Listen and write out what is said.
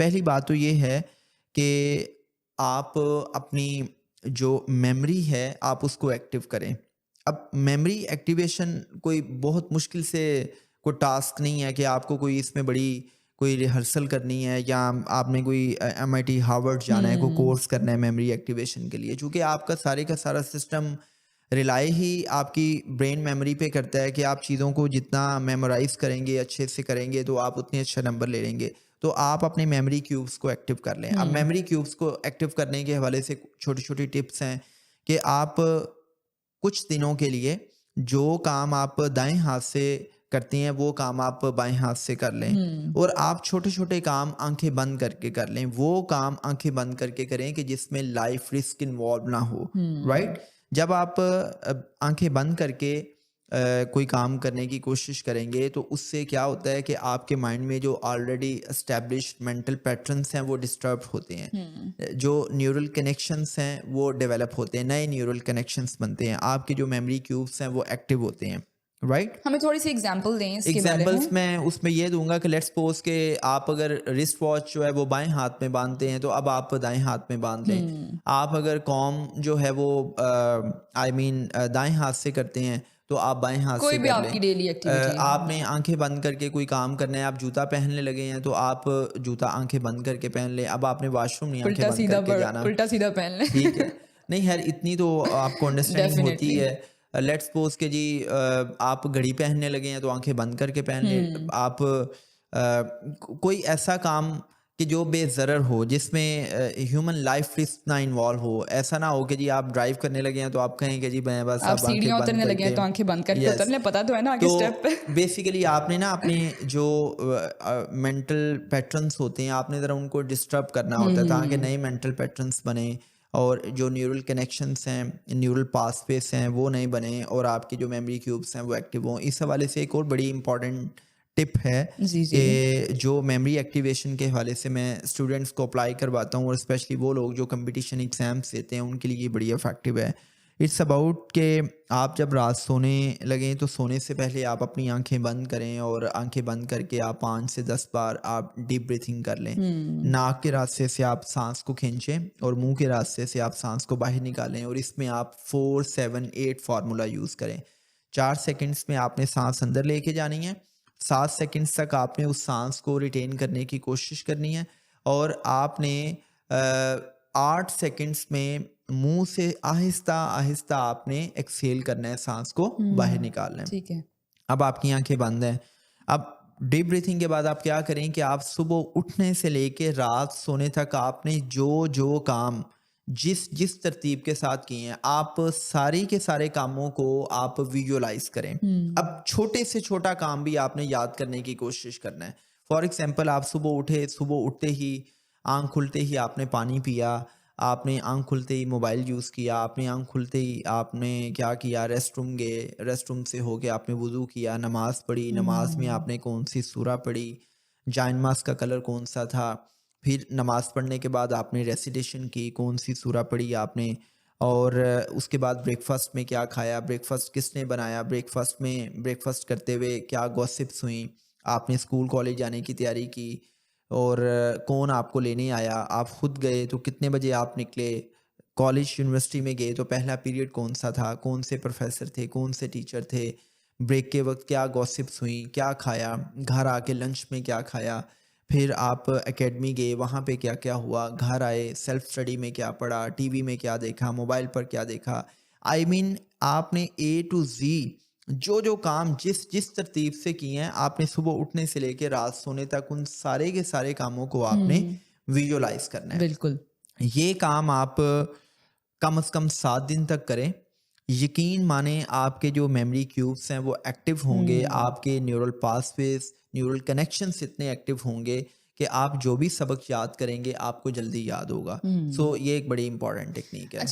पहली बात तो ये है कि आप अपनी जो मेमोरी है आप उसको एक्टिव करें। अब मेमोरी एक्टिवेशन कोई बहुत मुश्किल से कोई टास्क नहीं है कि आपको कोई इसमें बड़ी कोई रिहर्सल करनी है या आपने कोई एमआईटी हार्वर्ड जाना है, कोई हुँ, कोर्स करना है मेमोरी एक्टिवेशन के लिए, चूँकि आपका सारे का सारा सिस्टम रिलाई ही आपकी ब्रेन मेमोरी पे करता है कि आप चीज़ों को जितना मेमोराइज़ करेंगे, अच्छे से करेंगे तो आप उतने अच्छा नंबर ले लेंगे। तो आप अपने मेमोरी क्यूब्स को एक्टिव कर लें। अब हुँ, मेमोरी क्यूब्स को एक्टिव करने के हवाले से छोटी-छोटी टिप्स हैं कि आप कुछ दिनों के लिए जो काम आप दाएँ हाथ से करती हैं, वो काम आप बाएँ हाथ से कर लें हुँ, और आप छोटे-छोटे काम आँखें बंद करके कर लें। वो काम आँखें बंद करके करें कि जिसमें लाइफ़ रिस्क इन्वॉल्व ना हो, हुँ, राइट? जब आप आँखें बंद करके कोई काम करने की कोशिश करेंगे तो उससे क्या होता है कि आपके माइंड में जो ऑलरेडी एस्टैब्लिश्ड मेंटल पैटर्न्स हैं वो डिस्टर्ब होते हैं। हुँ। जो न्यूरल कनेक्शंस हैं वो डेवलप होते हैं, नए न्यूरल कनेक्शंस बनते हैं, आपके जो मेमोरी क्यूब्स हैं वो एक्टिव होते हैं, राइट? हमें थोड़ी-सी एग्ज़ाम्पल दें इसके बारे में। एग्जाम्पल्स मैं उसमें ये दूंगा कि लेट्स सपोज के आप अगर रिस्ट वॉच जो है वो बाएं हाथ में बांधते हैं तो अब आप दाएं हाथ में बांध लें। हुँ, आप अगर कॉम जो है वो दाएं हाथ से करते हैं तो आप बाएं हाथ कोई से भी कर लें। आपकी डेली एक्टिविटी है। आपने आंखें बंद करके कोई काम करना है, आप जूता पहनने लगे हैं तो आप जूता आंखें बंद करके पहन लें। अब आपने वॉशरूम नहीं आंखें बंद करके जाना, उल्टा-सीधा पहन लें। ठीक है। नहीं ख़ैर इतनी तो आपको अंडरस्टैंडिंग होती डेफ़िनिटली। है। लेट्स सपोज़ कि जी आप घड़ी पहनने लगे हैं तो आँखें बंद करके पहन लें। हुँ, आप कोई ऐसा काम कि जो बेज़रर हो, जिसमें ह्यूमन लाइफ़ रिस्क ना इन्वॉल्व हो। ऐसा ना हो कि जी आप ड्राइव करने लगे हैं तो आप कहें कि जी मैं बस आप अब आँखें सीढ़ियाँ बंद उतरने लगे हैं करके, तो आँखें बंद करके उतर यस। लें, पता तो है ना आगे तो स्टेप पे। बेसिकली आपने ना अपने जो मेंटल पैटर्न्स होते हैं आपने ज़रा उनको डिस्टर्ब करना होता है ताकि हुँ, नए मेंटल पैटर्न्स बने और जो न्यूरल कनेक्शंस हैं, न्यूरल पाथवेज हैं वो नहीं बने और आपकी जो मेमोरी क्यूब्स हैं वो एक्टिव हों। इस हवाले से एक और बड़ी इंपॉर्टेंट टिप है जी, जी। कि जो मेमोरी एक्टिवेशन के हवाले से मैं स्टूडेंट्स को अप्लाई करवाता हूँ और स्पेशली वो लोग जो कंपटीशन एग्ज़ाम्स देते हैं उनके लिए ये बड़ी इफ़ेक्टिव है। इट्स अबाउट कि आप जब रात सोने लगें तो सोने से पहले आप अपनी आंखें बंद करें और आंखें बंद करके आप 5 से 10 बार आप डीप ब्रीथिंग कर लें। हुँ, नाक के रास्ते से आप सांस को खींचें और मुंह के रास्ते से आप सांस को बाहर निकालें और इसमें आप 4-7-8 फार्मूला यूज़ करें। 4 सेकंड्स में आपने सांस अंदर लेके जानी है, 7 सेकंड्स तक आपने उस सांस को रिटेन करने की कोशिश करनी है और आपने 8 सेकंड्स में मुंह से आहिस्ता आहिस्ता आपने एक्सहेल करना है, सांस को बाहर हुँ, निकालना है। ठीक है। अब आपकी आंखें बंद हैं। अब डीप ब्रीथिंग के बाद आप क्या करें कि आप सुबह उठने से लेके रात सोने तक आपने जो जो काम जिस जिस तरतीब के साथ किए हैं आप सारे के सारे कामों को आप विजुअलाइज करें। हुँ, अब छोटे से छोटा काम भी आपने याद करने की कोशिश करना है। फॉर एग्जाम्पल आप सुबह उठे, सुबह उठते ही आँख खुलते ही आपने पानी पिया, आपने आँख खुलते ही मोबाइल यूज़ किया, आपने आँख खुलते ही आपने क्या किया, रेस्टरूम गए, रेस्टरूम से होके आपने वुज़ू किया, नमाज़ पढ़ी, नमाज़ में हुँ, आपने कौन-सी सूरा पढ़ी, जायनमाज़ का कलर कौन-सा था, फिर नमाज़ पढ़ने के बाद आपने रेसिटेशन की, कौन-सी सूरा पढ़ी आपने और उसके बाद ब्रेकफ़ास्ट में क्या खाया, ब्रेकफ़ास्ट किसने बनाया, ब्रेकफ़ास्ट करते हुए क्या गॉसिप्स हुईं, आपने स्कूल कॉलेज जाने की तैयारी की और कौन आपको लेने आया, आप खुद गए तो कितने बजे आप निकले, कॉलेज यूनिवर्सिटी में गए तो पहला पीरियड कौन-सा था, कौन से प्रोफ़ेसर थे, कौन से टीचर थे, ब्रेक के वक़्त क्या गॉसिप्स हुई, क्या खाया, घर आके लंच में क्या खाया, फिर आप एकेडमी गए, वहाँ पे क्या-क्या हुआ, घर आए, सेल्फ स्टडी में क्या पढ़ा, टीवी में क्या देखा, मोबाइल पर क्या देखा। आई मीन आपने ए टू ज़ी जो-जो काम जिस-जिस तरतीब से किए हैं, आपने सुबह उठने से लेके रात सोने तक उन सारे के सारे कामों को आपने हुँ, विजुअलाइज़ करना है। बिल्कुल। ये काम आप कम से कम 7 दिन तक करें। यकीन माने आपके जो मेमोरी क्यूब्स हैं वो एक्टिव होंगे, हुँ, आपके न्यूरल पाथवेज़, न्यूरल कनेक्शंस इतने एक्टिव होंगे कि आप जो भी सबक याद करेंगे आपको जल्दी याद होगा। हुँ। सो ये एक बड़ी इम्पोर्टेंट टेक्नीक है। अच्छा